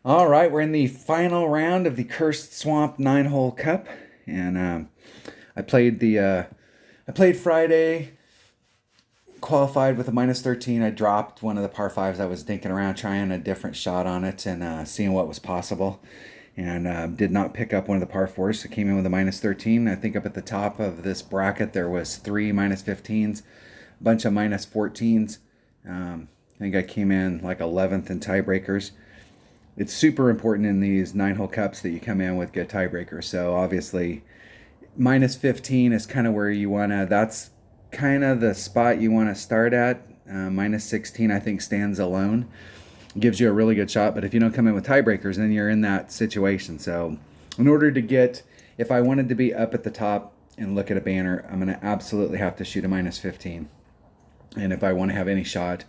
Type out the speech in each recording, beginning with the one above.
All right, we're in the final round of the Cursed Swamp 9-hole cup, and I played the I played Friday, qualified with a minus 13. I dropped one of the par fives. I was dinking around trying a different shot on it and seeing what was possible, and did not pick up one of the par fours. So came in with a minus 13. I think up at the top of this bracket there was three minus 15s, a bunch of minus 14s. I think I came in like 11th in tiebreakers. It's super important in these 9-hole cups that you come in with good tiebreakers. So obviously, minus 15 is kind of where you want to, that's kind of the spot you want to start at. Minus 16, I think, stands alone. Gives you a really good shot. But if you don't come in with tiebreakers, then you're in that situation. So, in order to get, if I wanted to be up at the top and look at a banner, I'm going to absolutely have to shoot a minus 15. And if I want to have any shot,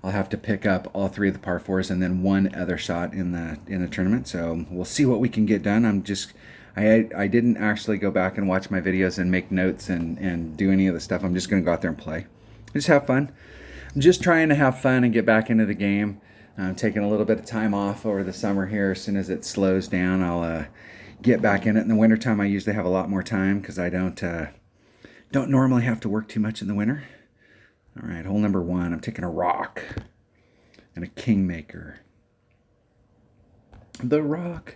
I'll have to pick up all three of the par fours and then one other shot in the tournament. So we'll see what we can get done. I didn't actually go back and watch my videos and make notes and do any of the stuff. I'm just going to go out there and play. Just have fun. I'm just trying to have fun and get back into the game. I'm taking a little bit of time off over the summer here. As soon as it slows down, I'll get back in it. In the wintertime, I usually have a lot more time because I don't normally have to work too much in the winter. All right, hole number one. I'm taking a rock and a kingmaker. The rock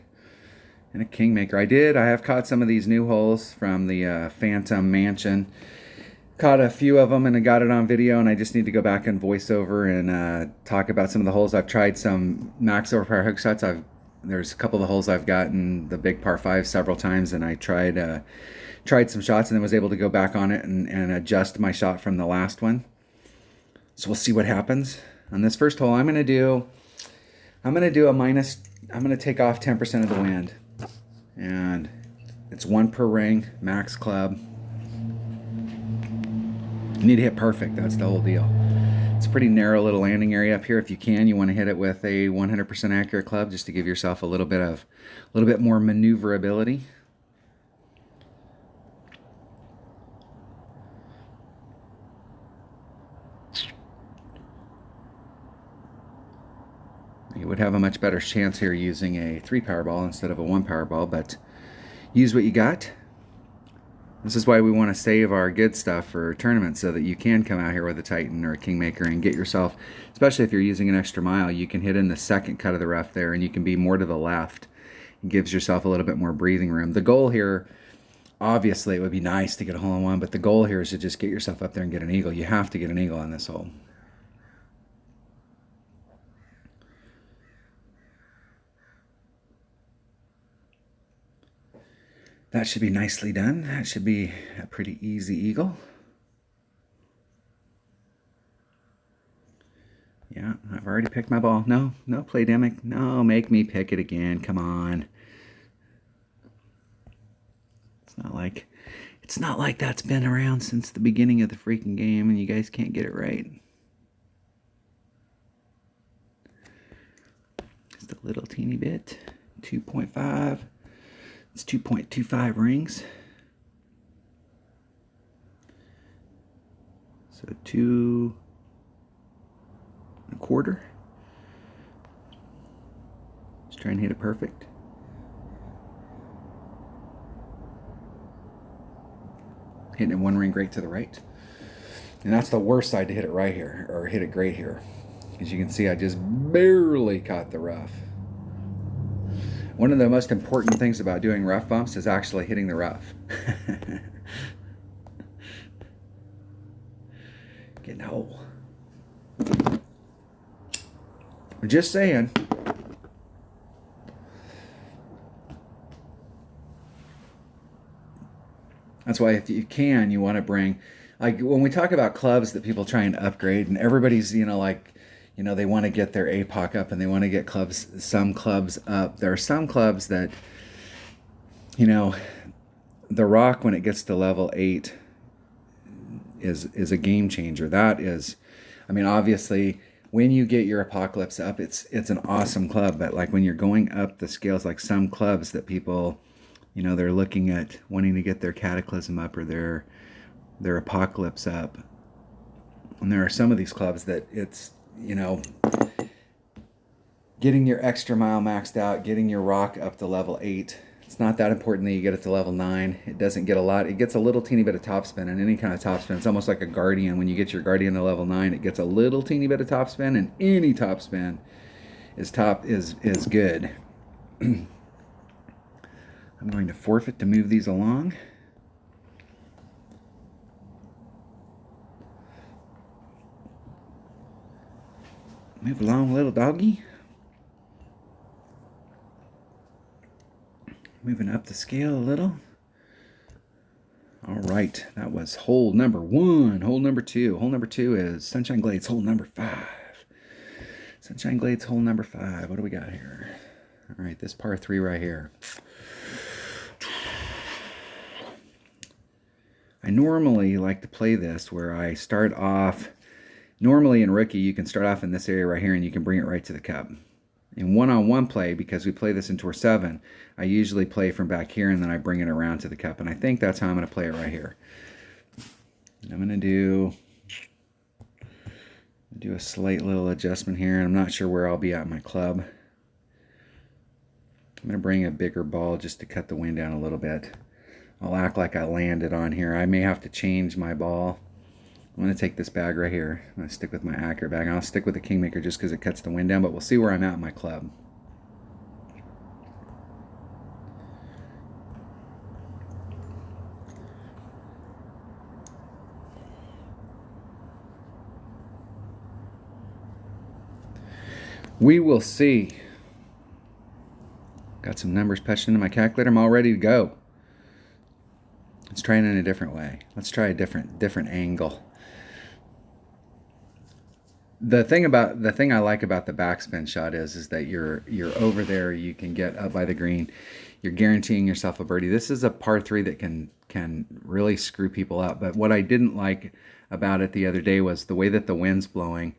and a kingmaker. I have caught some of these new holes from the Phantom Mansion. Caught a few of them and I got it on video, and I just need to go back and voice over and talk about some of the holes. I've tried some max overpower hook shots. There's a couple of the holes I've gotten the big par five several times, and I tried some shots and then was able to go back on it and adjust my shot from the last one. So we'll see what happens on this first hole. I'm gonna do a minus. I'm gonna take off 10% of the wind, and it's one per ring, max club. You need to hit perfect. That's the whole deal. It's a pretty narrow little landing area up here. If you can, you want to hit it with a 100% accurate club, just to give yourself a little bit more maneuverability. You would have a much better chance here using a 3 power ball instead of a 1 power ball, but use what you got. This is why we want to save our good stuff for tournaments, so that you can come out here with a Titan or a Kingmaker and get yourself, especially if you're using an extra mile, you can hit in the second cut of the rough there and you can be more to the left. It gives yourself a little bit more breathing room. The goal here, obviously it would be nice to get a hole-in-one, but the goal here is to just get yourself up there and get an eagle. You have to get an eagle on this hole. That should be nicely done. That should be a pretty easy eagle. Yeah, I've already picked my ball. No, Playdemic. No, make me pick it again. Come on. It's not like that's been around since the beginning of the freaking game and you guys can't get it right. Just a little teeny bit. 2.5. It's 2.25 rings. So 2.25. Just try and hit it perfect. Hitting it one ring great to the right. And that's the worst side to hit it right here, or hit it great here. As you can see, I just barely caught the rough. One of the most important things about doing rough bumps is actually hitting the rough. Getting a hole. Just saying. That's why if you can, you want to bring, like when we talk about clubs that people try and upgrade, and everybody's, they want to get their APOC up and they want to get some clubs up. There are some clubs that, the rock, when it gets to level 8, is a game changer. That is, obviously when you get your Apocalypse up, it's an awesome club. But like when you're going up the scales, like some clubs that people, they're looking at wanting to get their Cataclysm up or their Apocalypse up. And there are some of these clubs that it's, getting your extra mile maxed out, getting your rock up to level 8. It's not that important that you get it to level 9. It doesn't get a lot. It gets a little teeny bit of topspin, and any kind of topspin. It's almost like a Guardian. When you get your Guardian to level 9, it gets a little teeny bit of topspin, and any topspin is good. I'm going to forfeit to move these along. Move along, little doggy. Moving up the scale a little. All right, that was hole number 1. Hole number 2. Hole number 2 is Sunshine Glades, hole number 5. Sunshine Glades, hole number 5. What do we got here? All right, this par 3 right here. I normally like to play this where I start off. Normally in rookie, you can start off in this area right here and you can bring it right to the cup. In one-on-one play, because we play this in Tour 7, I usually play from back here and then I bring it around to the cup. And I think that's how I'm going to play it right here. I'm going to do a slight little adjustment here. And I'm not sure where I'll be at in my club. I'm going to bring a bigger ball just to cut the wind down a little bit. I'll act like I landed on here. I may have to change my ball. I'm going to take this bag right here. I'm going to stick with my accurate bag. I'll stick with the Kingmaker just because it cuts the wind down, but we'll see where I'm at in my club. We will see. Got some numbers punched into my calculator. I'm all ready to go. Let's try it in a different way. Let's try a different angle. The thing I like about the backspin shot is that you're over there. You can get up by the green. You're guaranteeing yourself a birdie. This is a par 3 that can really screw people up. But what I didn't like about it the other day was the way that the wind's blowing,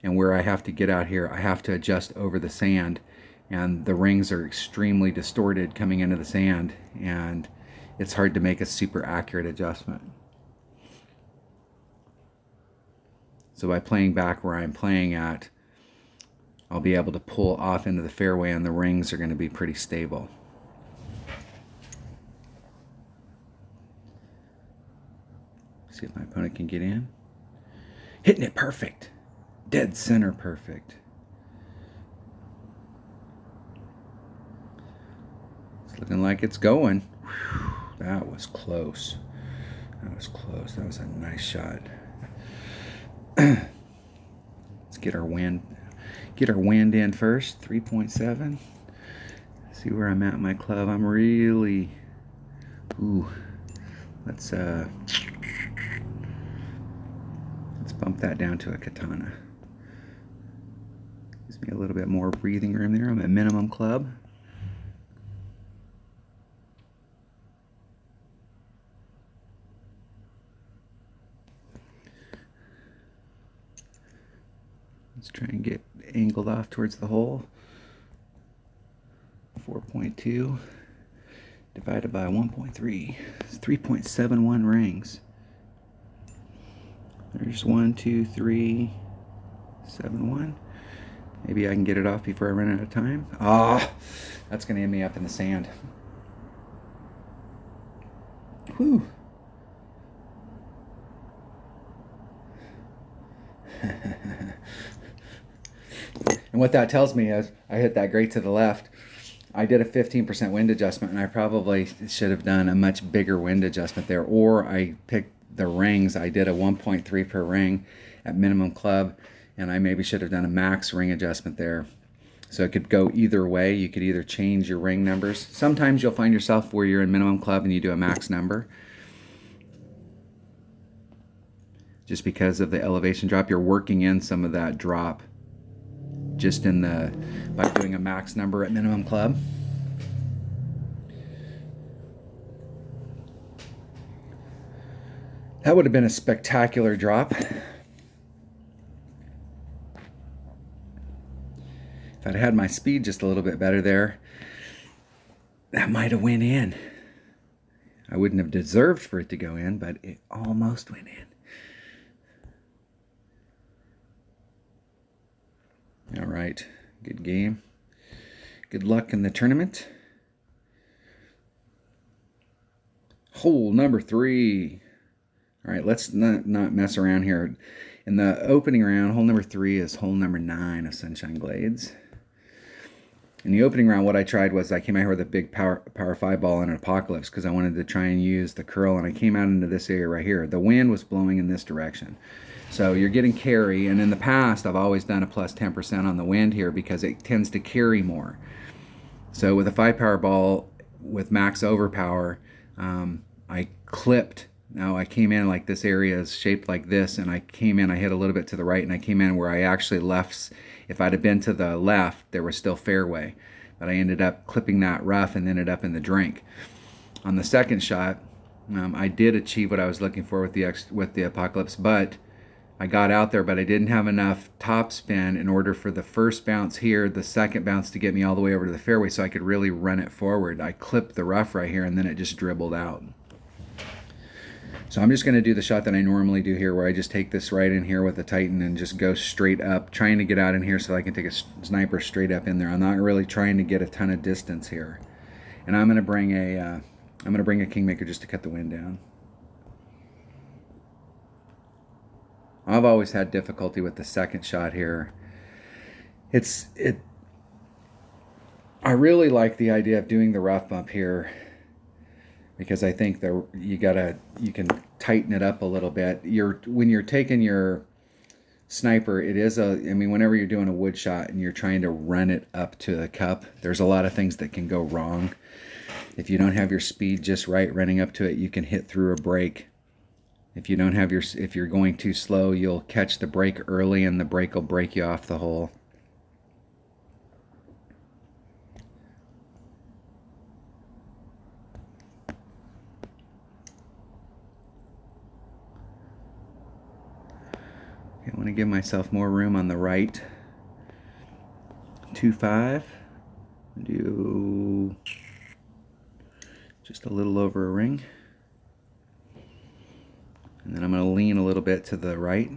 and where I have to get out here, I have to adjust over the sand, and the rings are extremely distorted coming into the sand, and it's hard to make a super accurate adjustment. So by playing back where I'm playing at, I'll be able to pull off into the fairway and the rings are going to be pretty stable. See if my opponent can get in. Hitting it perfect. Dead center perfect. It's looking like it's going. Whew, that was close. That was close. That was a nice shot. Let's get our wind in first. 3.7. See where I'm at in my club. I'm really let's bump that down to a katana. Gives me a little bit more breathing room there. I'm at minimum club. Let's try and get angled off towards the hole. 4.2 divided by 1.3. It's 3.71 rings. There's 1, 2, 3, 7, 1. Maybe I can get it off before I run out of time. That's going to end me up in the sand. Whew. And what that tells me is I hit that great to the left. I did a 15% wind adjustment, and I probably should have done a much bigger wind adjustment there. Or I picked the rings. I did a 1.3 per ring at minimum club, and I maybe should have done a max ring adjustment there. So it could go either way. You could either change your ring numbers. Sometimes you'll find yourself where you're in minimum club and you do a max number. Just because of the elevation drop, you're working in some of that drop just by doing a max number at minimum club. That would have been a spectacular drop. If I'd had my speed just a little bit better there, that might have went in. I wouldn't have deserved for it to go in, but it almost went in. All right, good game. Good luck in the tournament. Hole number 3. All right, let's not mess around here. In the opening round, hole number 3 is hole number 9 of Sunshine Glades. In the opening round, what I tried was I came out here with a big power 5 ball and an Apocalypse because I wanted to try and use the curl, and I came out into this area right here. The wind was blowing in this direction. So you're getting carry, and in the past I've always done a plus 10% on the wind here because it tends to carry more. So with a 5 power ball with max overpower, I clipped. Now I came in like this area is shaped like this, and I came in, I hit a little bit to the right, and I came in where I actually left. If I'd have been to the left, there was still fairway, but I ended up clipping that rough and ended up in the drink. On the second shot, I did achieve what I was looking for with the Apocalypse, but I got out there, but I didn't have enough topspin in order for the first bounce here, the second bounce to get me all the way over to the fairway so I could really run it forward. I clipped the rough right here, and then it just dribbled out. So I'm just going to do the shot that I normally do here, where I just take this right in here with the Titan and just go straight up, trying to get out in here so I can take a sniper straight up in there. I'm not really trying to get a ton of distance here. And I'm going to bring a Kingmaker just to cut the wind down. I've always had difficulty with the second shot here. I really like the idea of doing the rough bump here because I think that you can tighten it up a little bit. When you're taking your sniper, whenever you're doing a wood shot and you're trying to run it up to the cup, there's a lot of things that can go wrong. If you don't have your speed just right running up to it, you can hit through a break. If you're going too slow, you'll catch the break early and the break will break you off the hole. Okay, I want to give myself more room on the right. 2-5. Do just a little over a ring. And then I'm going to lean a little bit to the right.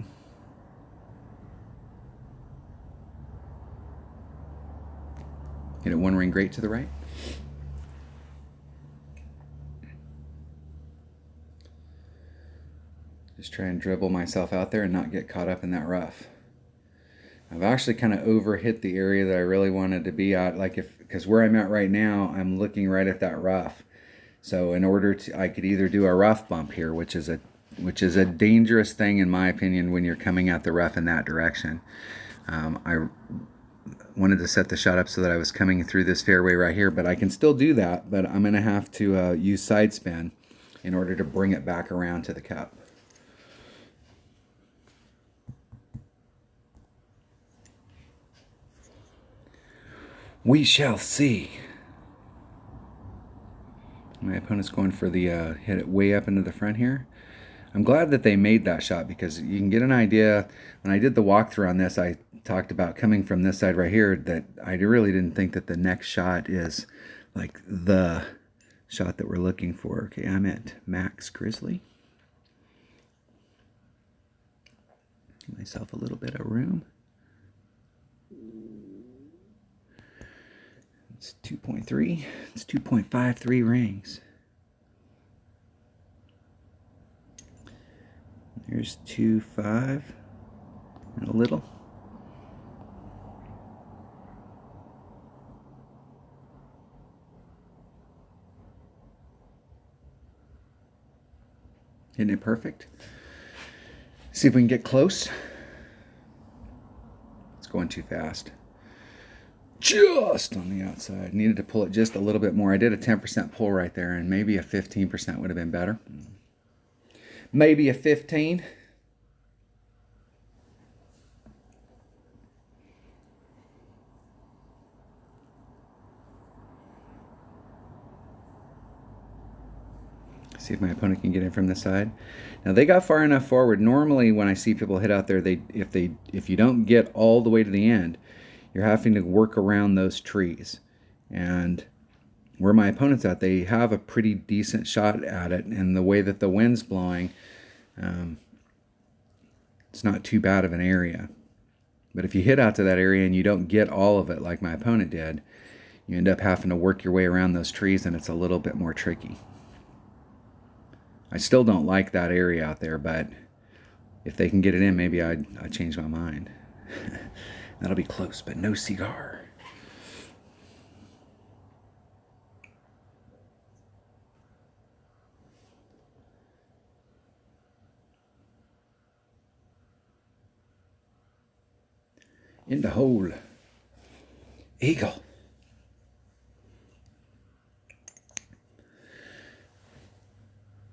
Hit it 1 ring great to the right. Just try and dribble myself out there and not get caught up in that rough. I've actually kind of overhit the area that I really wanted to be at, because where I'm at right now, I'm looking right at that rough. So I could either do a rough bump here, which is a dangerous thing in my opinion when you're coming at the rough in that direction. I wanted to set the shot up so that I was coming through this fairway right here, but I can still do that, but I'm going to have to use side spin in order to bring it back around to the cup. We shall see. My opponent's going for the hit it way up into the front here. I'm glad that they made that shot because you can get an idea. When I did the walkthrough on this, I talked about coming from this side right here that I really didn't think that the next shot is like the shot that we're looking for. Okay, I'm at Max Grizzly. Give myself a little bit of room. It's 2.3. It's 2.53 rings. There's 2.5 and a little. Isn't it perfect? See if we can get close. It's going too fast. Just on the outside. Needed to pull it just a little bit more. I did a 10% pull right there, and maybe a 15% would have been better. Maybe a 15. See if my opponent can get in from the side. Now they got far enough forward. Normally when I see people hit out there, if you don't get all the way to the end, you're having to work around those trees. And where my opponent's at, they have a pretty decent shot at it, and the way that the wind's blowing, it's not too bad of an area. But if you hit out to that area and you don't get all of it like my opponent did, you end up having to work your way around those trees, and it's a little bit more tricky. I still don't like that area out there, but if they can get it in, maybe I'd change my mind. That'll be close, but no cigar. In the hole. Eagle.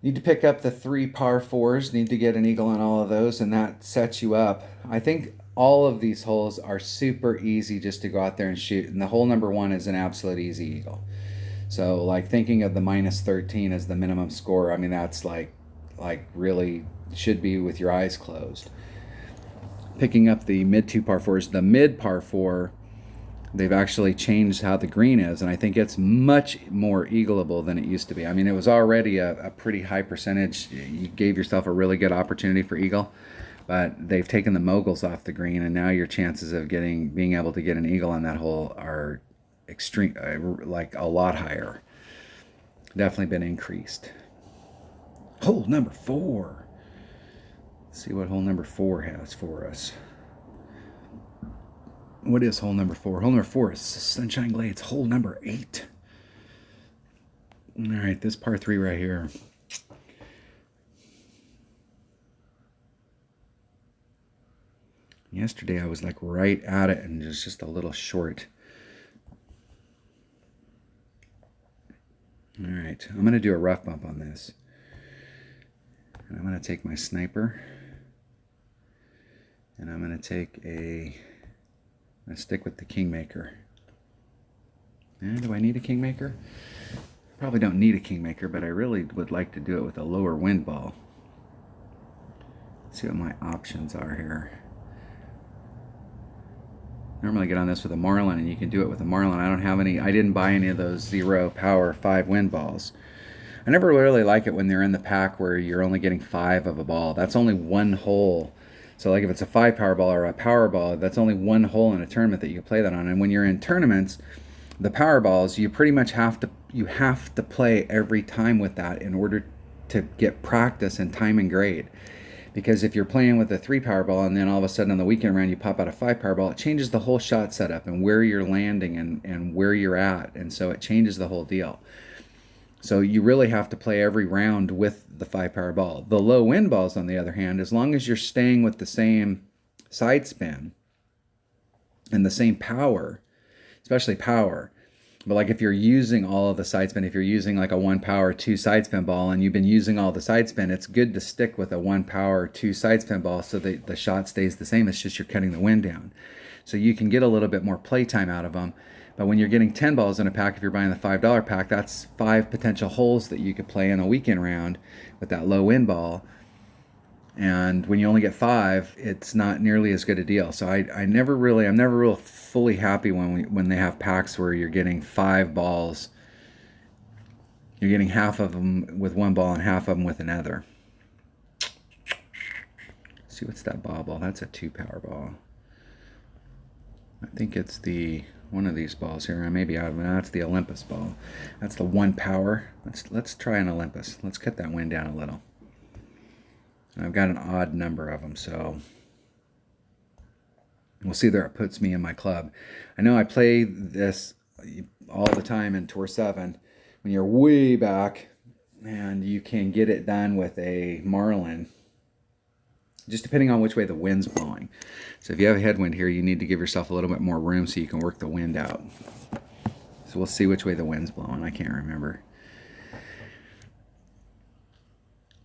Need to pick up the 3 par 4s. Need to get an eagle on all of those, and that sets you up. I think all of these holes are super easy just to go out there and shoot. And the hole number 1 is an absolute easy eagle. So like thinking of the -13 as the minimum score, I mean, that's like really should be with your eyes closed. Picking up the mid 2 par 4s, the mid par 4, they've actually changed how the green is, and I think it's much more eagleable than it used to be. I mean, it was already a pretty high percentage. You gave yourself a really good opportunity for eagle, but they've taken the moguls off the green, and now your chances of being able to get an eagle on that hole are extreme, like a lot higher. Definitely been increased. Hole number 4. Let's see what hole number 4 has for us. What is hole number 4? Hole number 4 is Sunshine Glades. Hole number 8. All right, this par 3 right here. Yesterday I was like right at it and just a little short. All right, I'm going to do a rough bump on this. And I'm going to take my sniper. And I'm going to take I'm going to stick with the Kingmaker. And do I need a Kingmaker? Probably don't need a Kingmaker, but I really would like to do it with a lower wind ball. Let's see what my options are here. Normally get on this with a Marlin, and you can do it with a Marlin. I didn't buy any of those 0 power 5 wind balls. I never really like it when they're in the pack where you're only getting 5 of a ball. That's only 1 hole. So like if it's a 5 power ball or a power ball, that's only 1 hole in a tournament that you can play that on. And when you're in tournaments, the power balls, you pretty much have to play every time with that in order to get practice and time and grade. Because if you're playing with a 3 power ball and then all of a sudden on the weekend round you pop out a 5 power ball, it changes the whole shot setup and where you're landing and where you're at. And so it changes the whole deal. So you really have to play every round with the 5 power ball. The low wind balls, on the other hand, as long as you're staying with the same side spin and the same power, especially power, but like if you're using all of the side spin, if you're using like a 1 power 2 side spin ball and you've been using all the side spin, it's good to stick with a 1 power 2 side spin ball so that the shot stays the same. It's just you're cutting the wind down. So you can get a little bit more play time out of them. But when you're getting 10 balls in a pack, if you're buying the $5 pack, that's 5 potential holes that you could play in a weekend round with that low wind ball. And when you only get 5, it's not nearly as good a deal. So I'm never real fully happy when they have packs where you're getting 5 balls. You're getting half of them with 1 ball and half of them with another. Let's see, what's that ball? That's a 2 power ball. I think it's one of these balls here. I may be out of it. That's the Olympus ball. That's the 1 power. Let's try an Olympus. Let's cut that wind down a little. And I've got an odd number of them, so we'll see where it puts me in my club. I know I play this all the time in Tour 7 when you're way back, and you can get it done with a Marlin, just depending on which way the wind's blowing. So if you have a headwind here, you need to give yourself a little bit more room so you can work the wind out. So we'll see which way the wind's blowing. I can't remember.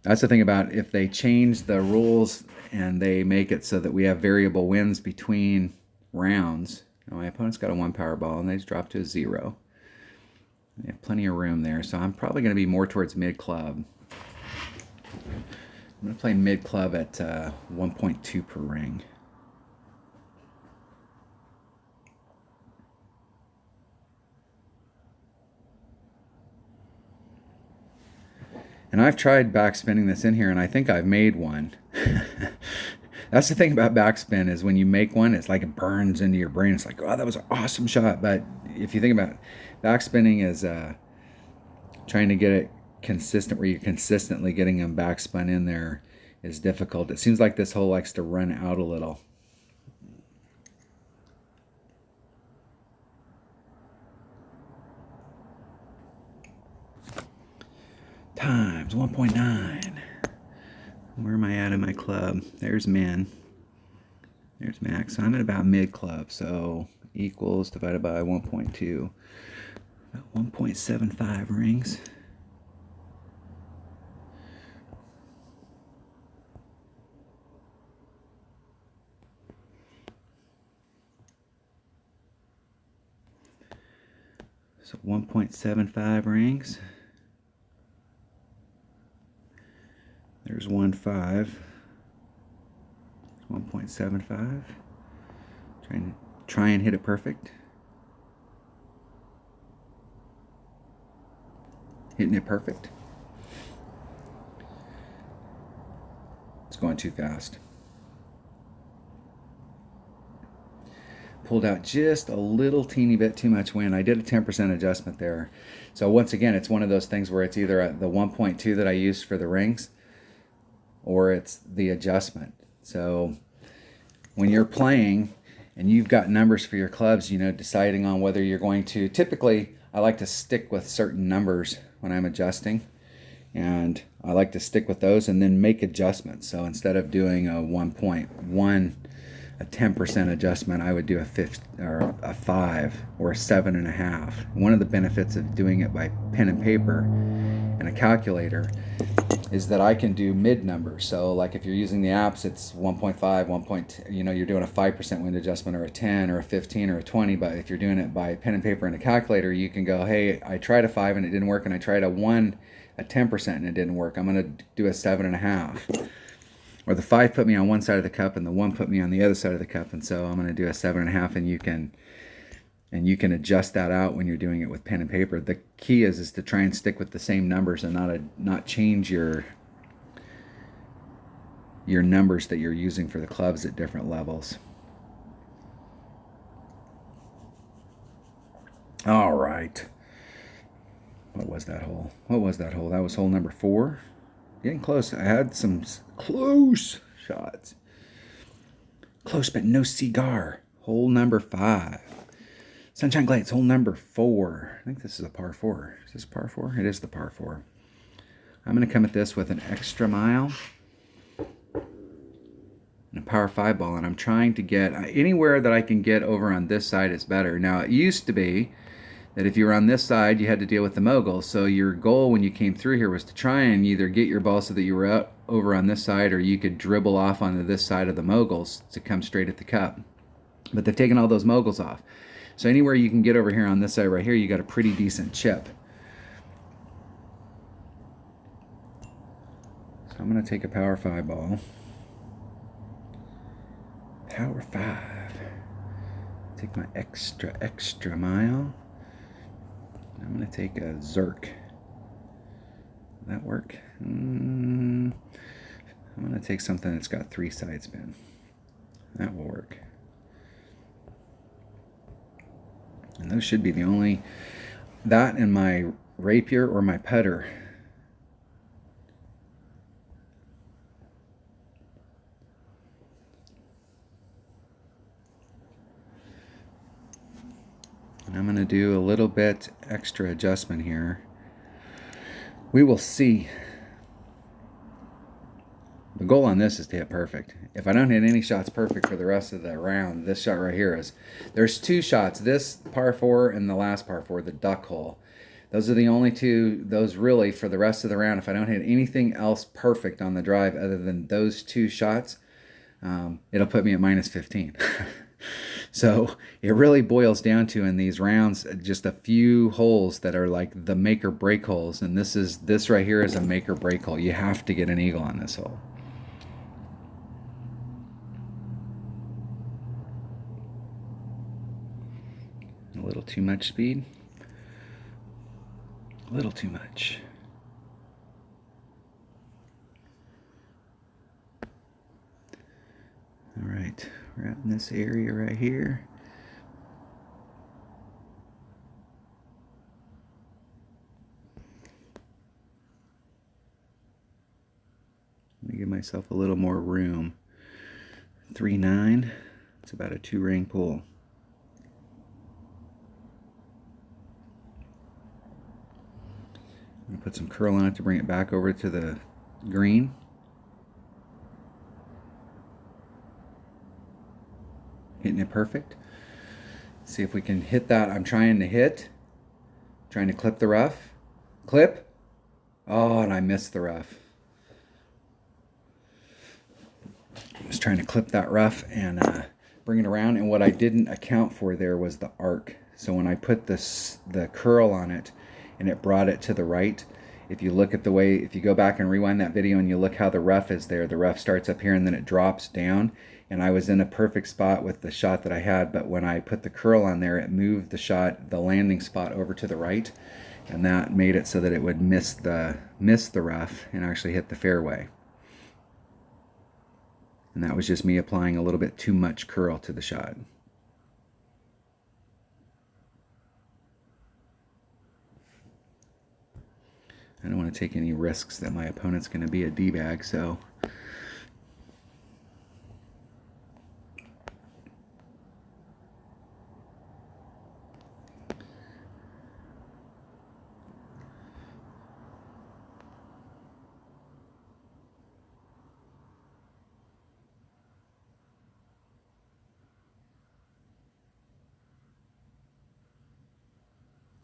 That's the thing about if they change the rules and they make it so that we have variable winds between rounds. My opponent's got a 1 power ball and they just dropped to a 0. They have plenty of room there, so I'm probably going to be more towards mid-club. I'm going to play mid-club at 1.2 per ring. And I've tried backspinning this in here, and I think I've made one. That's the thing about backspin is when you make one, it's like it burns into your brain. It's like, oh, that was an awesome shot. But if you think about it, backspinning is trying to get it consistent, where you're consistently getting them backspun in there is difficult. It seems like this hole likes to run out a little. Times 1.9. Where am I at in my club? There's min. There's max. So I'm at about mid club. So equals divided by 1.2. About 1.75 rings. So 1.75 rings. There's 1.5. 1.75. Try and hit it perfect. Hitting it perfect. It's going too fast. Pulled out just a little teeny bit too much wind. I did a 10% adjustment there. So once again, it's one of those things where it's either the 1.2 that I used for the rings or it's the adjustment. So when you're playing and you've got numbers for your clubs, you know, deciding on whether you're going to, typically I like to stick with certain numbers when I'm adjusting, and I like to stick with those and then make adjustments. So instead of doing a 1.1, a 10% adjustment, I would do a 5 or a 7.5. One of the benefits of doing it by pen and paper and a calculator is that I can do mid numbers. So like if you're using the apps, it's 1.5, 1. You know, you're doing a 5% wind adjustment or a 10 or a 15 or a 20. But if you're doing it by pen and paper and a calculator, you can go, hey, I tried a 5 and it didn't work, and I tried a 10% and it didn't work. I'm going to do a 7.5. Or the 5 put me on one side of the cup and the 1 put me on the other side of the cup, and so I'm going to do a 7.5, and you can adjust that out when you're doing it with pen and paper. The key is to try and stick with the same numbers and not change your numbers that you're using for the clubs at different levels. All right. What was that hole? What was that hole? That was hole number 4. Getting close. I had some close shots. Close, but no cigar. Hole number 5. Sunshine Glades, hole number 4. I think this is a par 4. Is this par 4? It is the par 4. I'm going to come at this with an extra mile and a power 5 ball, and I'm trying to get anywhere that I can get over on this side is better. Now, it used to be that if you were on this side, you had to deal with the moguls. So your goal when you came through here was to try and either get your ball so that you were out over on this side, or you could dribble off onto this side of the moguls to come straight at the cup. But they've taken all those moguls off. So anywhere you can get over here on this side right here, you got a pretty decent chip. So I'm going to take a power 5 ball. Power 5. Take my extra mile. I'm going to take a Zerk. Will that work? I'm going to take something that's got 3 side spin. That will work. And those should be the only, that and my rapier or my putter. And I'm going to do a little bit extra adjustment here. We will see. The goal on this is to hit perfect. If I don't hit any shots perfect for the rest of the round, this shot right here is, there's 2 shots, this par 4 and the last par 4, the duck hole. Those are the only 2, those really for the rest of the round. If I don't hit anything else perfect on the drive other than those 2 shots, it'll put me at minus 15. So it really boils down to, in these rounds, just a few holes that are like the make or break holes. And this right here is a make or break hole. You have to get an eagle on this hole. A little too much speed. A little too much. All right, we're out in this area right here. Let me give myself a little more room. 3-9. It's about a 2-ring pull. I'm going to put some curl on it to bring it back over to the green. Hitting it perfect. See if we can hit that. I'm trying to hit. Trying to clip the rough. Clip. Oh, and I missed the rough. I was trying to clip that rough and bring it around, and what I didn't account for there was the arc. So when I put the curl on it and it brought it to the right, if you look at the way, if you go back and rewind that video and you look how the rough is there, the rough starts up here and then it drops down, and I was in a perfect spot with the shot that I had, but when I put the curl on there, it moved the shot, the landing spot, over to the right, and that made it so that it would miss the rough and actually hit the fairway. And that was just me applying a little bit too much curl to the shot. I don't want to take any risks that my opponent's going to be a D-bag, so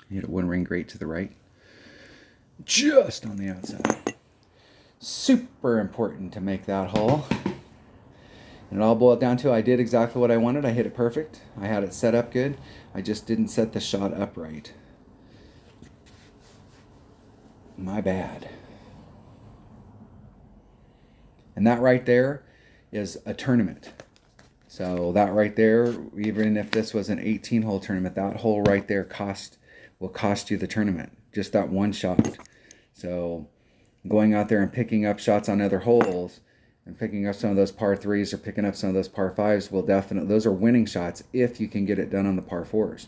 hit a 1-ring great to the right, just on the outside. Super important to make that hole. And it all boiled down to, I did exactly what I wanted. I hit it perfect. I had it set up good. I just didn't set the shot up right. My bad. And that right there is a tournament. So that right there, even if this was an 18-hole tournament, that hole right there will cost you the tournament. Just that one shot. So going out there and picking up shots on other holes and picking up some of those par 3s or picking up some of those par 5s will definitely, those are winning shots if you can get it done on the par 4s.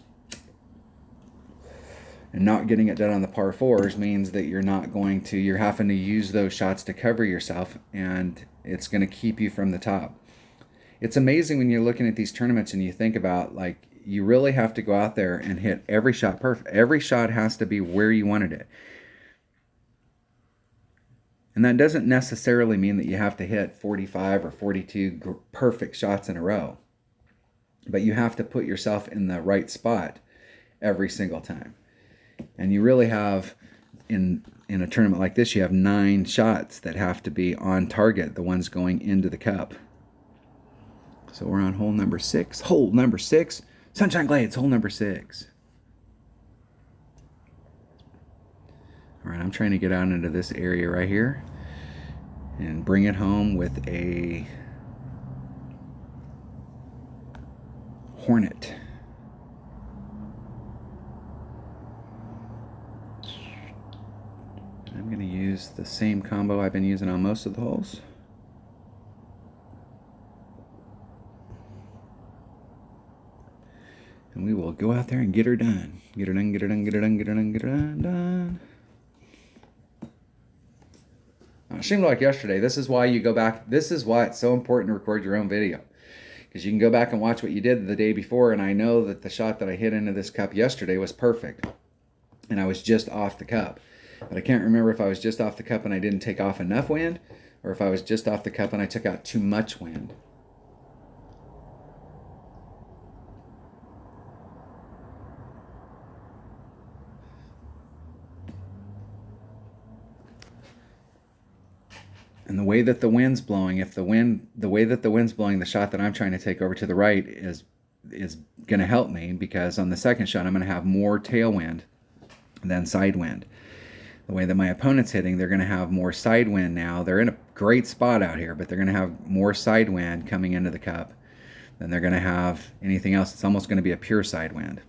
And not getting it done on the par 4s means that you're having to use those shots to cover yourself, and it's going to keep you from the top. It's amazing when you're looking at these tournaments and you think about, like, you really have to go out there and hit every shot perfect. Every shot has to be where you wanted it. And that doesn't necessarily mean that you have to hit 45 or 42 perfect shots in a row. But you have to put yourself in the right spot every single time. And you really have, in a tournament like this, you have 9 shots that have to be on target, the ones going into the cup. So we're on hole number 6. Hole number 6. Sunshine Glades, hole number 6. All right, I'm trying to get out into this area right here and bring it home with a Hornet. I'm going to use the same combo I've been using on most of the holes. And we will go out there and get her done. Get her done, get her done, get her done, get her done, get her done. It seemed like yesterday. This is why you go back. This is why it's so important to record your own video. Because you can go back and watch what you did the day before, and I know that the shot that I hit into this cup yesterday was perfect. And I was just off the cup. But I can't remember if I was just off the cup and I didn't take off enough wind, or if I was just off the cup and I took out too much wind. And the way that the wind's blowing, the way that the wind's blowing, the shot that I'm trying to take over to the right is going to help me, because on the second shot I'm going to have more tailwind than side wind. The way that my opponent's hitting, they're going to have more side wind now. They're in a great spot out here, but they're going to have more side wind coming into the cup than they're going to have anything else. It's almost going to be a pure side wind.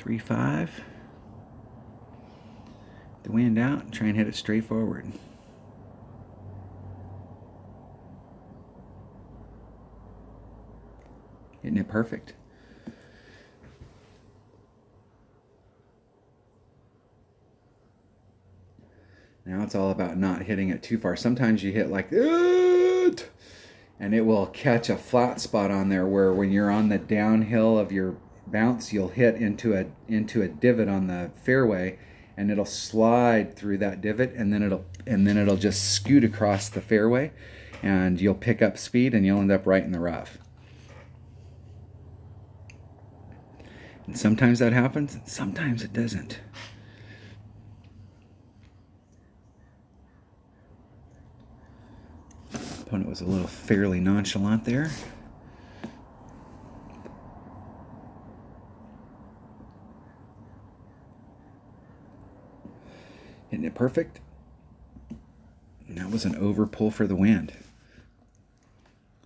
3.5. The wind out and try and hit it straight forward. Hitting it perfect. Now it's all about not hitting it too far. Sometimes you hit like that, and it will catch a flat spot on there where when you're on the downhill of your bounce, you'll hit into a divot on the fairway, and it'll slide through that divot, and then it'll just scoot across the fairway, and you'll pick up speed and you'll end up right in the rough. And sometimes that happens, and sometimes it doesn't. Opponent was a little fairly nonchalant there. Hitting it perfect. And that was an over pull for the wind.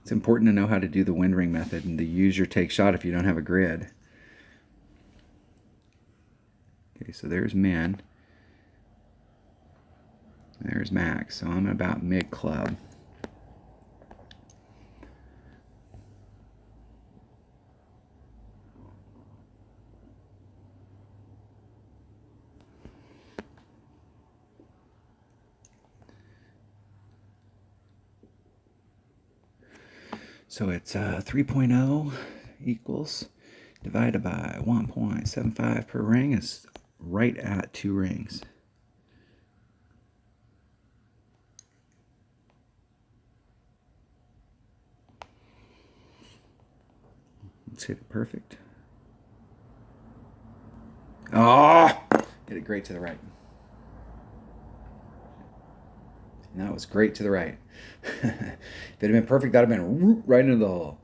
It's important to know how to do the wind ring method and to use your take shot if you don't have a grid. Okay, so there's Min. There's Max. So I'm about mid club. So it's 3.0 equals divided by 1.75 per ring is right at 2 rings. Let's hit it perfect. Oh! Hit it great to the right. And that was great to the right. If it had been perfect, that would have been right into the hole.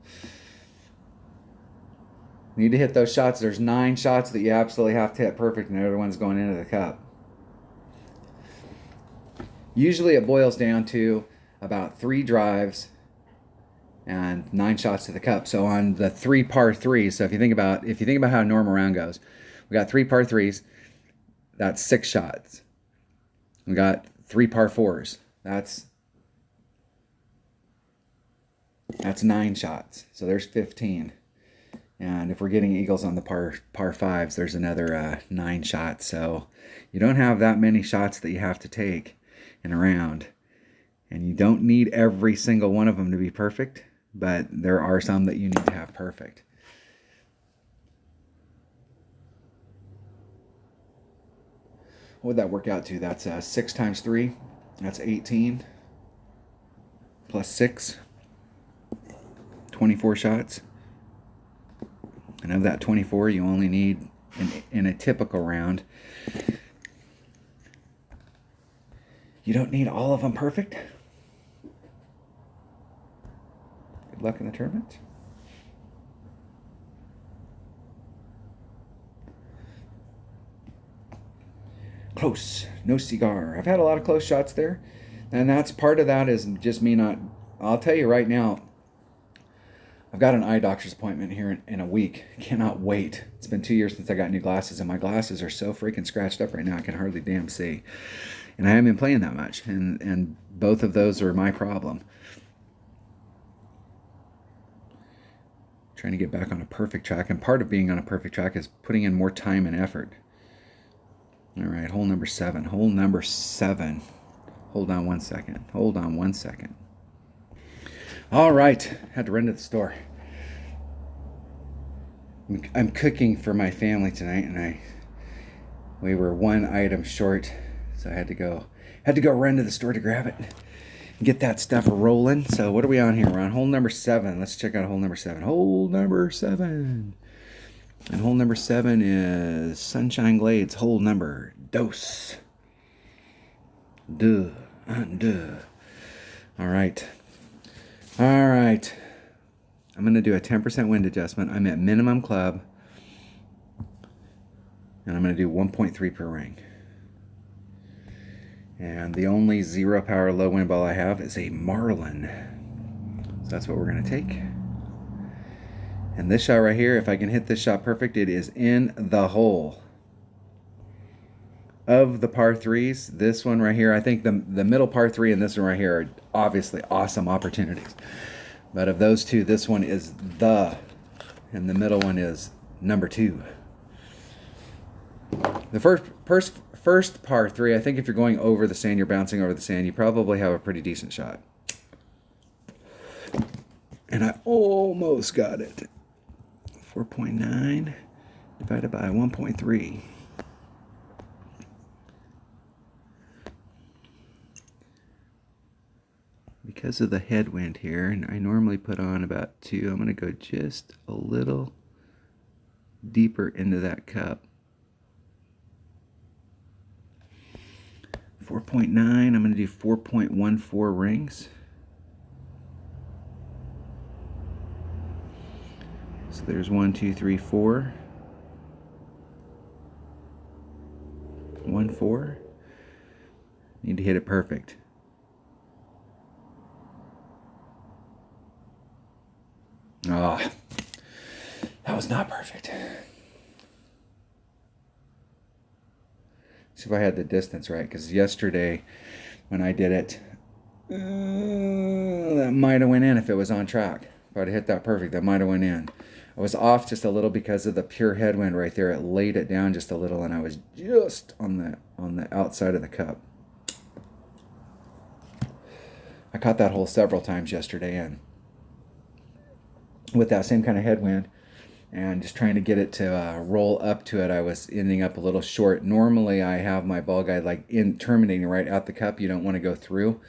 You need to hit those shots. There's 9 shots that you absolutely have to hit perfect, and the other one's going into the cup. Usually it boils down to about 3 drives and 9 shots to the cup. So on the 3 par 3s, so if you think about how a normal round goes, we got 3 par 3s, that's 6 shots. We got 3 par 4s. That's 9 shots. So there's 15. And if we're getting eagles on the par 5s, there's another 9 shots. So you don't have that many shots that you have to take in a round. And you don't need every single one of them to be perfect, but there are some that you need to have perfect. What would that work out to? That's 6 times 3. That's 18. Plus 6. 24 shots. And of that 24, you only need, in a typical round, you don't need all of them perfect. Good luck in the tournament. Close. No cigar. I've had a lot of close shots there. And that's part of that is just me not... I'll tell you right now, I've got an eye doctor's appointment here in a week. Cannot wait. It's been 2 years since I got new glasses, and my glasses are so freaking scratched up right now I can hardly damn see. And I haven't been playing that much, and both of those are my problem. Trying to get back on a perfect track, and part of being on a perfect track is putting in more time and effort. All right, hole number 7. Hole number 7. Hold on 1 second. Hold on 1 second. All right, had to run to the store. I'm cooking for my family tonight, and we were 1 item short, so I had to go run to the store to grab it and get that stuff rolling. So what are we on here? We're on hole number 7. Let's check out hole number 7. Hole number 7. And hole number 7 is Sunshine Glades. Hole number dos. Duh. All right. All right. I'm going to do a 10% wind adjustment. I'm at minimum club. And I'm going to do 1.3 per ring. And the only 0 power low wind ball I have is a Marlin. So that's what we're going to take. And this shot right here, if I can hit this shot perfect, it is in the hole. Of the par threes, this one right here, I think the middle par three and this one right here are obviously awesome opportunities. But of those two, this one is and the middle one is number 2. The first par 3, I think if you're going over the sand, you're bouncing over the sand, you probably have a pretty decent shot. And I almost got it. 4.9 divided by 1.3. Because of the headwind here, and I normally put on about 2, I'm going to go just a little deeper into that cup. 4.9, I'm going to do 4.14 rings. So there's 1, 2, 3, 4. 1, 4. Need to hit it perfect. Oh, that was not perfect. See if I had the distance right, because yesterday when I did it, that might have went in if it was on track. If I'd hit that perfect, that might have went in. I was off just a little because of the pure headwind right there. It laid it down just a little, and I was just on the outside of the cup. I caught that hole several times yesterday, and with that same kind of headwind and just trying to get it to roll up to it, I was ending up a little short. Normally I have my ball guide like terminating right at the cup. You don't want to go through.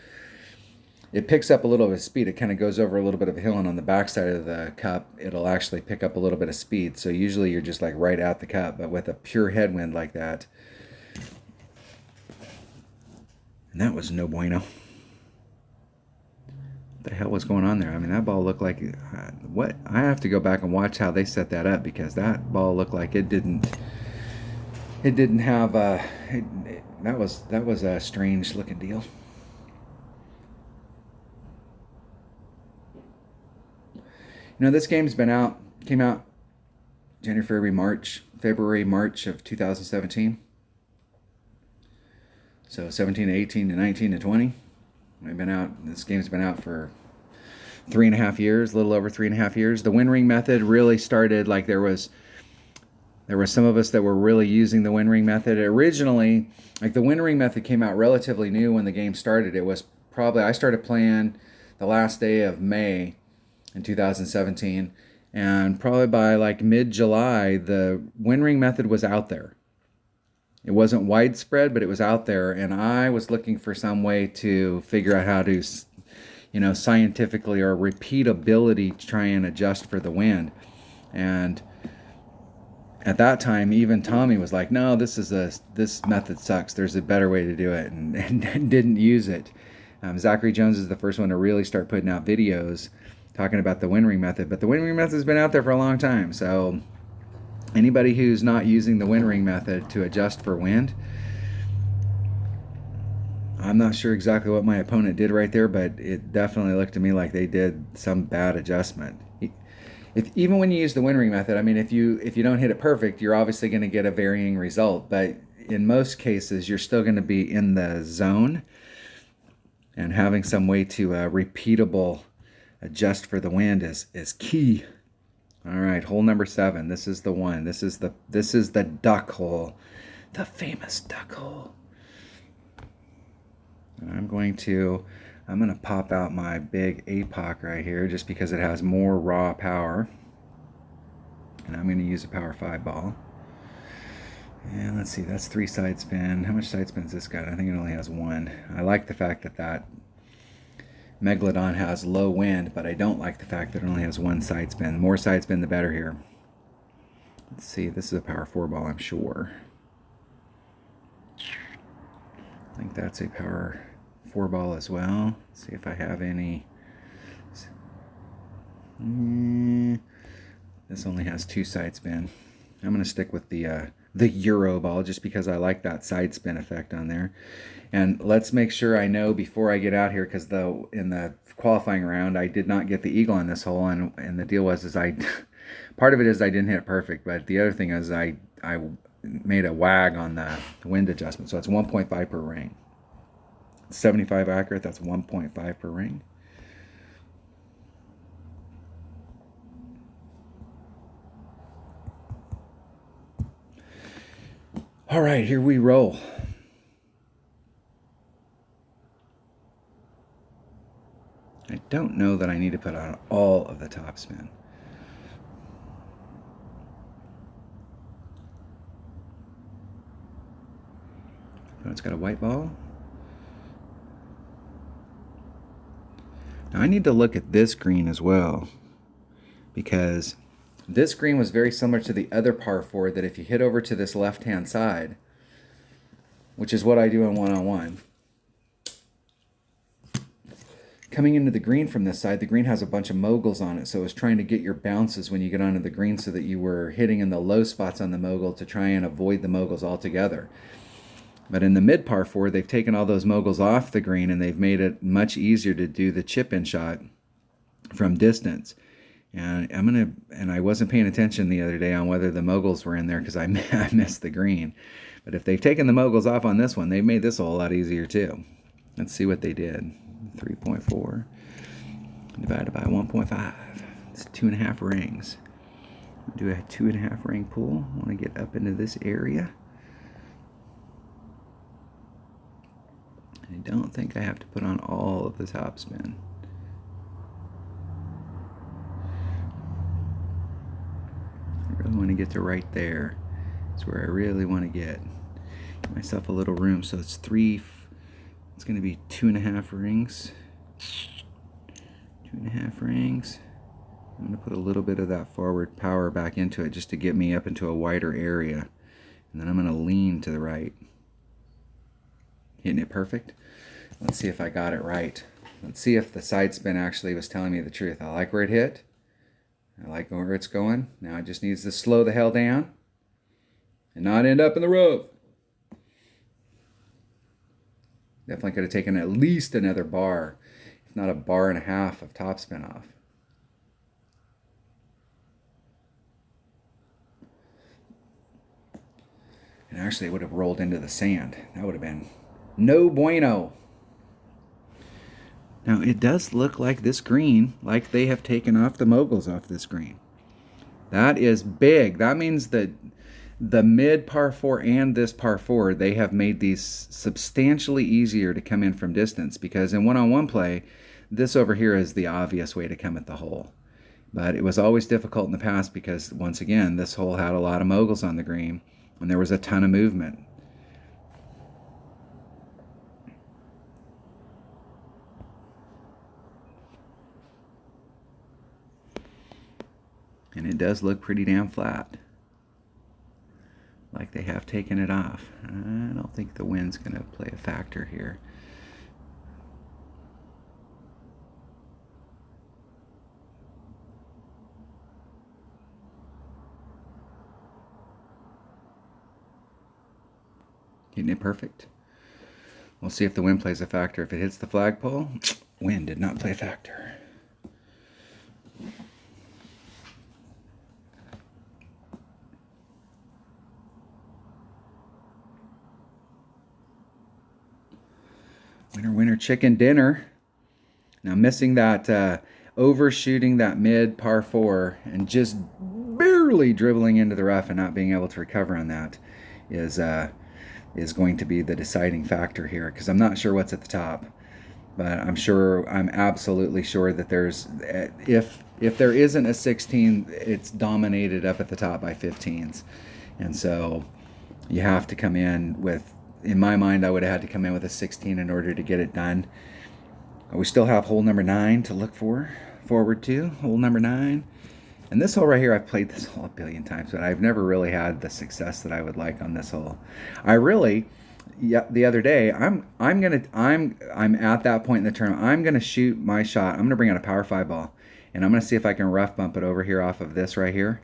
It picks up a little bit of speed. It kind of goes over a little bit of a hill, and on the backside of the cup it'll actually pick up a little bit of speed. So usually you're just like right at the cup, but with a pure headwind like that, and that was no bueno. The hell was going on there? I mean, that ball looked like what? I have to go back and watch how they set that up, because that ball looked like it didn't have that was a strange looking deal. You know, this game's came out January, February, March of 2017. So 17 to 18 to 19 to 20. This game's been out for 3.5 years, a little over 3.5 years. The win ring method really started, like there were some of us that were really using the win ring method. Originally, like the win ring method came out relatively new when the game started. It was probably, I started playing the last day of May in 2017, and probably by like mid-July, the win ring method was out there. It wasn't widespread, but it was out there, and I was looking for some way to figure out how to, scientifically or repeatability try and adjust for the wind. And at that time, even Tommy was like, "No, this method sucks. There's a better way to do it," and didn't use it. Zachary Jones is the first one to really start putting out videos talking about the win ring method, but the win ring method has been out there for a long time, so anybody who's not using the win ring method to adjust for wind, I'm not sure exactly what my opponent did right there, but it definitely looked to me like they did some bad adjustment. Even when you use the win ring method, I mean, if you don't hit it perfect, you're obviously going to get a varying result, but in most cases, you're still going to be in the zone, and having some way to repeatable adjust for the wind is key. All right, hole number 7. This is the one. This is the duck hole, the famous duck hole. And I'm going to pop out my big APOC right here, just because it has more raw power. And I'm going to use a power 5 ball. And let's see, that's 3 side spin. How much side spin's this got? I think it only has 1. I like the fact that Megalodon has low wind, but I don't like the fact that it only has 1 side spin. The more side spin, the better here. Let's see, this is a power 4 ball, I'm sure. I think that's a power 4 ball as well. Let's see if I have any. This only has 2 side spin. I'm going to stick with the Euro ball, just because I like that side spin effect on there. And let's make sure I know before I get out here, because in the qualifying round I did not get the eagle on this hole, and the deal was I Part of it is I didn't hit it perfect, but the other thing is I made a wag on the wind adjustment. So it's 1.5 per ring. 75 accurate, that's 1.5 per ring. All right, here we roll. I don't know that I need to put on all of the top spin. Oh, it's got a white ball. Now I need to look at this green as well, because this green was very similar to the other par 4 that if you hit over to this left-hand side, which is what I do in one-on-one, coming into the green from this side, the green has a bunch of moguls on it, so it's trying to get your bounces when you get onto the green so that you were hitting in the low spots on the mogul to try and avoid the moguls altogether. But in the mid par 4, they've taken all those moguls off the green and they've made it much easier to do the chip-in shot from distance. And I wasn't paying attention the other day on whether the moguls were in there because I missed the green. But if they've taken the moguls off on this one, they've made this a whole lot easier too. Let's see what they did. 3.4 divided by 1.5. It's 2.5 rings. Do a 2.5 ring pull. I want to get up into this area. I don't think I have to put on all of the top spin. I really want to get to right there. That's where I really want to get myself a little room. So it's it's going to be 2.5 rings. 2.5 rings. I'm going to put a little bit of that forward power back into it just to get me up into a wider area. And then I'm going to lean to the right. Hitting it perfect. Let's see if I got it right. Let's see if the side spin actually was telling me the truth. I like where it hit. I like where it's going. Now it just needs to slow the hell down and not end up in the road. Definitely could have taken at least another bar, if not a bar and a half of topspin off. And actually it would have rolled into the sand. That would have been no bueno. Now it does look like this green, like they have taken off the moguls off this green. That is big. That means that the mid par 4 and this par 4, they have made these substantially easier to come in from distance, because in one-on-one play, this over here is the obvious way to come at the hole. But it was always difficult in the past because, once again, this hole had a lot of moguls on the green and there was a ton of movement. And it does look pretty damn flat. Like they have taken it off. I don't think the wind's going to play a factor here. Hitting it perfect. We'll see if the wind plays a factor. If it hits the flagpole, wind did not play a factor. Winner, winner, chicken dinner. Now missing that, overshooting that mid par 4 and just barely dribbling into the rough and not being able to recover on that is going to be the deciding factor here, because I'm not sure what's at the top, but I'm absolutely sure that there's, if there isn't a 16, it's dominated up at the top by 15s. And so you have to come in with, in my mind, I would have had to come in with a 16 in order to get it done. We still have hole number 9 to look forward to, hole number 9. And this hole right here, I've played this hole a billion times, but I've never really had the success that I would like on this hole. The other day, I'm at that point in the tournament. I'm gonna shoot my shot. I'm gonna bring out a power 5 ball, and I'm gonna see if I can rough bump it over here off of this right here.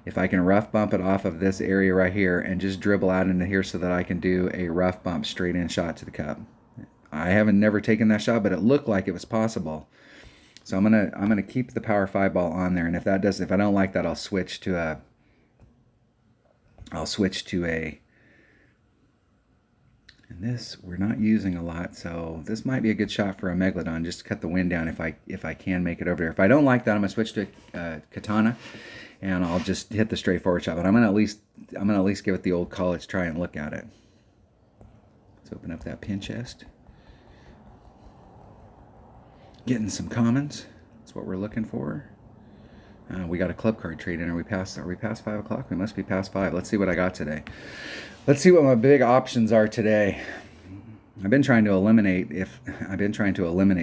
If I can rough bump it off of this area right here and just dribble out into here so that I can do a rough bump straight in shot to the cup. I haven't never taken that shot, but it looked like it was possible. So I'm gonna keep the Power 5 ball on there, and if I don't like that, I'll switch to a. And this we're not using a lot, so this might be a good shot for a Megalodon. Just to cut the wind down if I can make it over there. If I don't like that, I'm gonna switch to Katana, and I'll just hit the straightforward shot. But I'm gonna at least give it the old college try and look at it. Let's open up that pin chest. Getting some commons. That's what we're looking for. We got a club card trade in. Are we past 5 o'clock? We must be past 5. Let's see what I got today. Let's see what my big options are today. I've been trying to eliminate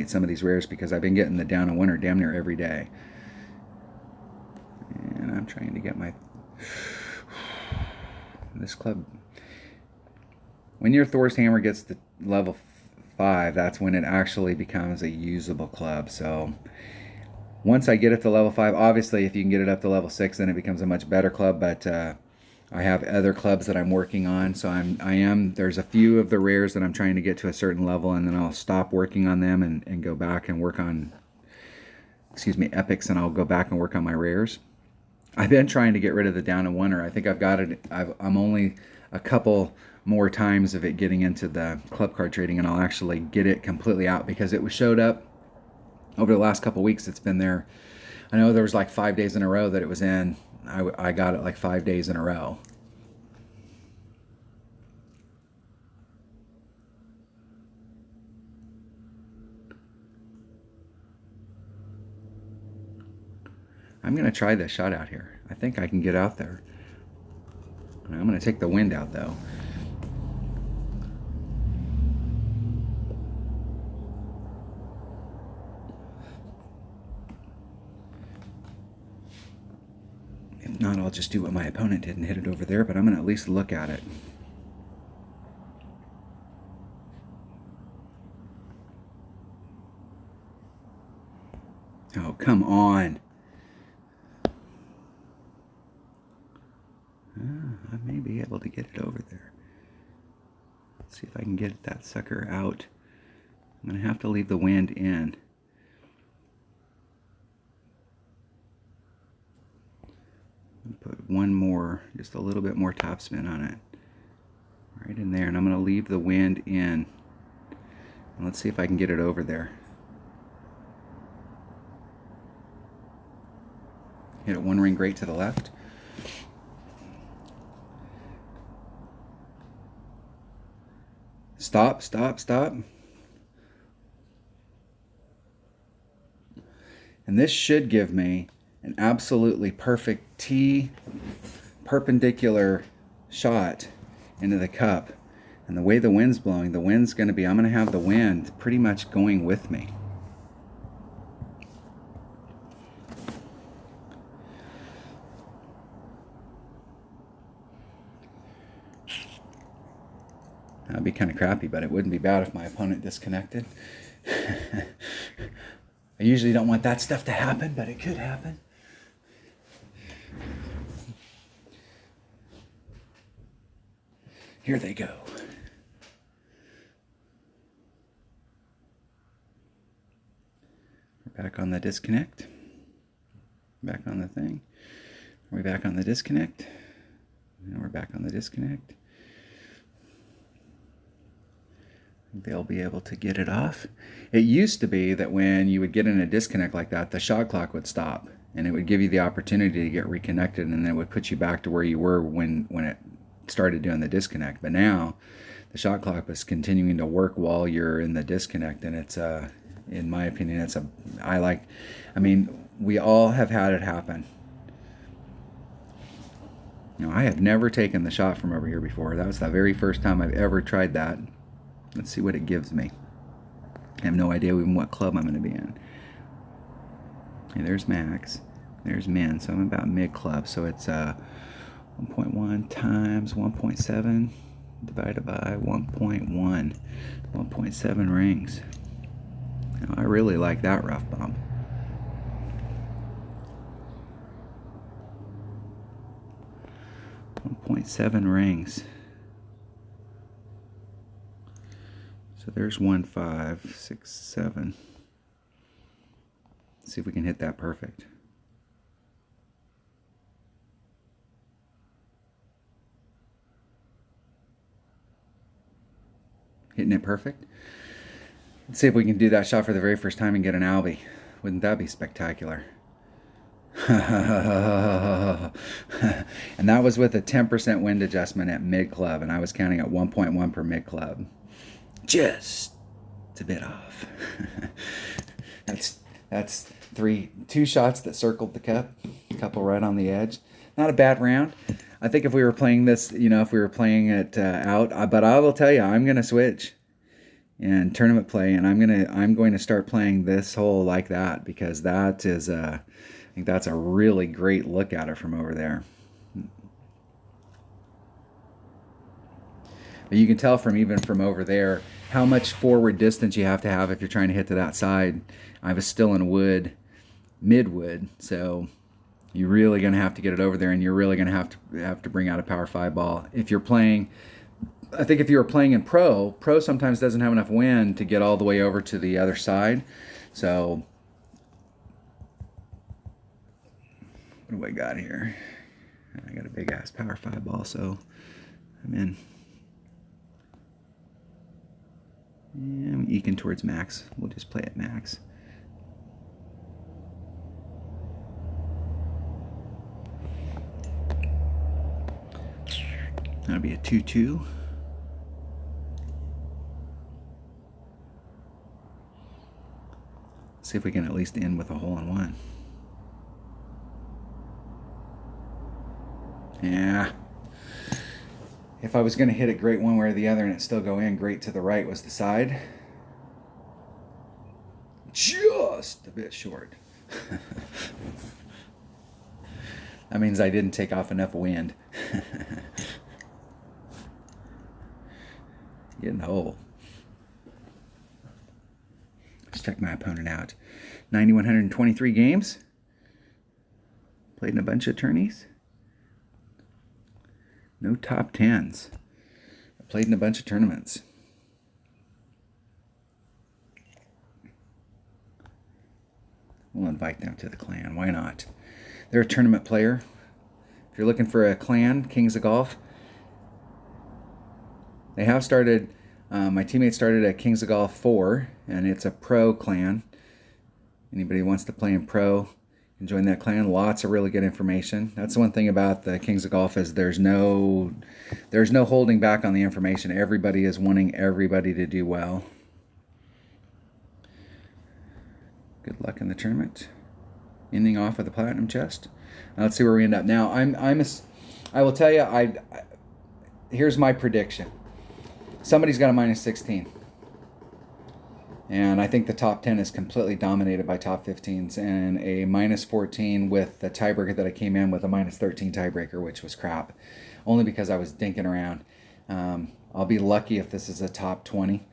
some of these rares because I've been getting the down and winner damn near every day. And I'm trying to get this club. When your Thor's hammer gets to level 5, that's when it actually becomes a usable club. So once I get it to level 5, obviously if you can get it up to level 6, then it becomes a much better club. But I have other clubs that I'm working on, so there's a few of the rares that I'm trying to get to a certain level, and then I'll stop working on them and go back and work on, epics, and I'll go back and work on my rares. I've been trying to get rid of the down and winner. I think I've got it. I'm only a couple more times of it getting into the club card trading, and I'll actually get it completely out because it was showed up over the last couple weeks. It's been there. I know there was like 5 days in a row that it was in. I got it like 5 days in a row. I'm going to try this shot out here. I think I can get out there. I'm going to take the wind out though. If not, I'll just do what my opponent did and hit it over there, but I'm going to at least look at it. Oh, come on. I may be able to get it over there. Let's see if I can get that sucker out. I'm going to have to leave the wind in. Put one more, just a little bit more topspin on it. Right in there, and I'm going to leave the wind in. And let's see if I can get it over there. Hit it one ring great to the left. Stop, stop, stop. And this should give me an absolutely perfect T perpendicular shot into the cup. And the way the wind's blowing, the wind's going to be, I'm going to have the wind pretty much going with me. That'd be kind of crappy, but it wouldn't be bad if my opponent disconnected. I usually don't want that stuff to happen, but it could happen. Here they go. We're back on the disconnect. Back on the thing. Are we back on the disconnect? And we're back on the disconnect. They'll be able to get it off. It used to be that when you would get in a disconnect like that, the shot clock would stop, and it would give you the opportunity to get reconnected, and then it would put you back to where you were when it started doing the disconnect. But now the shot clock was continuing to work while you're in the disconnect, and it's in my opinion, we all have had it happen. I have never taken the shot from over here before. That was the very first time I've ever tried that. Let's see what it gives me. I have no idea even what club I'm going to be in. Okay, there's max. There's min. So I'm about mid club. So it's 1.1 times 1.7 divided by 1.1. 1.7 rings. Now, I really like that rough bump. .7 rings. So there's 1, 5, 6, 7. See if we can hit that perfect. Hitting it perfect. Let's see if we can do that shot for the very first time and get an Albie. Wouldn't that be spectacular? And that was with a 10% wind adjustment at mid club, and I was counting at 1.1 per mid club. Just a bit off. That's two shots that circled the cup, a couple right on the edge. Not a bad round. I think if we were playing this, if we were playing it out, but I will tell you, I'm gonna switch and tournament play, and I'm going to start playing this hole like that, because that is I think that's a really great look at it from over there. But you can tell from even from over there how much forward distance you have to have if you're trying to hit to that side. I was still in wood, mid-wood, so you're really going to have to get it over there, and you're really going to have to bring out a power 5 ball. If you're playing, I think if you were playing in pro sometimes doesn't have enough wind to get all the way over to the other side. So what do I got here? I got a big ass power 5 ball, so I'm in. And I'm eking towards max. We'll just play at max. That'll be a 2-2. See if we can at least end with a hole-in-one. Yeah. If I was going to hit it great one way or the other and it still go in, great to the right was the side. Just a bit short. That means I didn't take off enough wind. Get in the hole. Let's check my opponent out. 9,123 games. Played in a bunch of tourneys. No top 10s. I played in a bunch of tournaments. We'll invite them to the clan. Why not? They're a tournament player. If you're looking for a clan, Kings of Golf, they have started, my teammate started at Kings of Golf 4, and it's a pro clan. Anybody who wants to play in pro can join that clan. Lots of really good information. That's the one thing about the Kings of Golf is there's no holding back on the information. Everybody is wanting everybody to do well. Good luck in the tournament. Ending off with a platinum chest. Now let's see where we end up. Now I will tell you, here's my prediction. Somebody's got a minus 16. And I think the top 10 is completely dominated by top 15s, and a minus 14 with the tiebreaker that I came in with a minus 13 tiebreaker, which was crap. Only because I was dinking around. I'll be lucky if this is a top 20.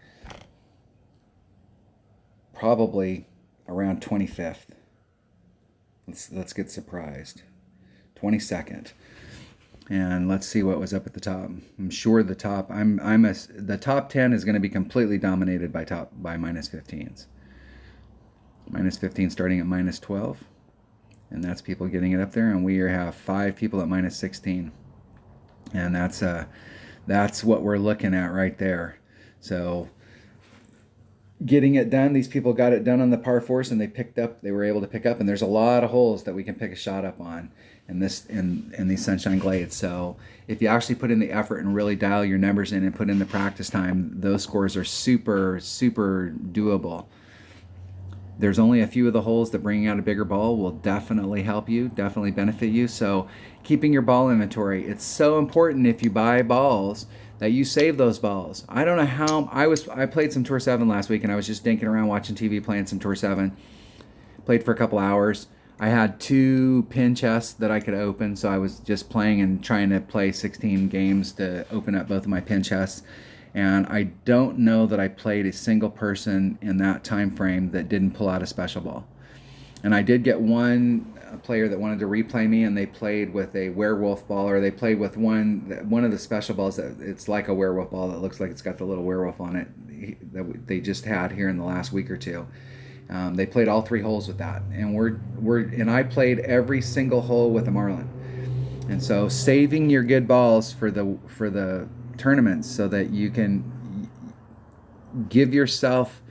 Probably around 25th. Let's get surprised. 22nd. And let's see what was up at the top. I'm sure the top the top 10 is going to be completely dominated by minus 15s. Minus 15 starting at minus 12. And that's people getting it up there, and we have 5 people at minus 16. And that's what we're looking at right there. So getting it done, these people got it done on the par 4s, and they were able to pick up, and there's a lot of holes that we can pick a shot up on in these Sunshine Glades. So if you actually put in the effort and really dial your numbers in and put in the practice time, those scores are super, super doable. There's only a few of the holes that bringing out a bigger ball will definitely help you, definitely benefit you. So keeping your ball inventory, it's so important if you buy balls that you save those balls. I don't know how, I played some Tour 7 last week, and I was just dinking around watching TV playing some Tour 7. Played for a couple hours. I had 2 pin chests that I could open, so I was just playing and trying to play 16 games to open up both of my pin chests. And I don't know that I played a single person in that time frame that didn't pull out a special ball. And I did get one player that wanted to replay me, and they played with a werewolf ball, or they played with one of the special balls that it's like a werewolf ball that looks like it's got the little werewolf on it that they just had here in the last week or two. They played all 3 holes with that, and I played every single hole with a Marlin. And so saving your good balls for the tournaments so that you can give yourself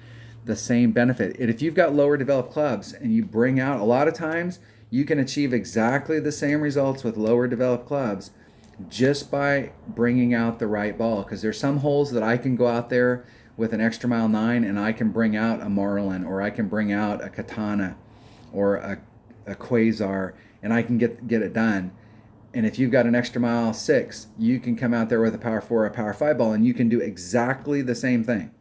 the same benefit. And if you've got lower developed clubs and you bring out, a lot of times you can achieve exactly the same results with lower developed clubs just by bringing out the right ball. Because there's some holes that I can go out there with an extra mile 9 and I can bring out a Marlin, or I can bring out a Katana, or a Quasar, and I can get it done. And if you've got an extra mile 6, you can come out there with a power 4 or a power 5 ball and you can do exactly the same thing.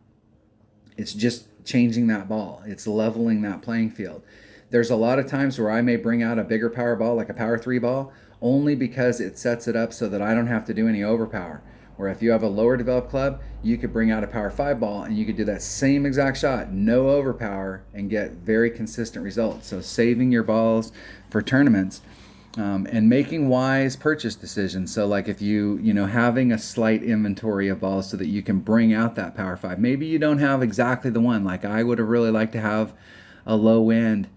It's just changing that ball. It's leveling that playing field. There's a lot of times where I may bring out a bigger power ball, like a power 3 ball, only because it sets it up so that I don't have to do any overpower. Where if you have a lower developed club, you could bring out a power 5 ball and you could do that same exact shot, no overpower, and get very consistent results. So saving your balls for tournaments. And making wise purchase decisions. So like if having a slight inventory of balls so that you can bring out that power 5. Maybe you don't have exactly the one. Like I would have really liked to have a low end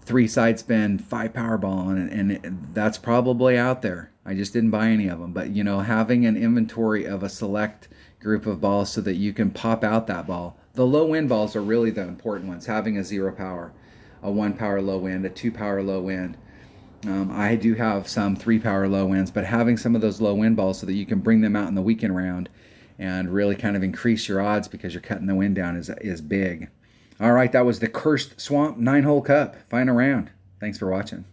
3 side spin 5 power ball, and that's probably out there. I just didn't buy any of them. But having an inventory of a select group of balls so that you can pop out that ball. The low end balls are really the important ones. Having a 0 power, a 1 power low end, a 2 power low end. I do have some 3 power low ends, but having some of those low end balls so that you can bring them out in the weekend round and really kind of increase your odds because you're cutting the wind down is big. All right, that was the Cursed Swamp 9-hole cup. Final round. Thanks for watching.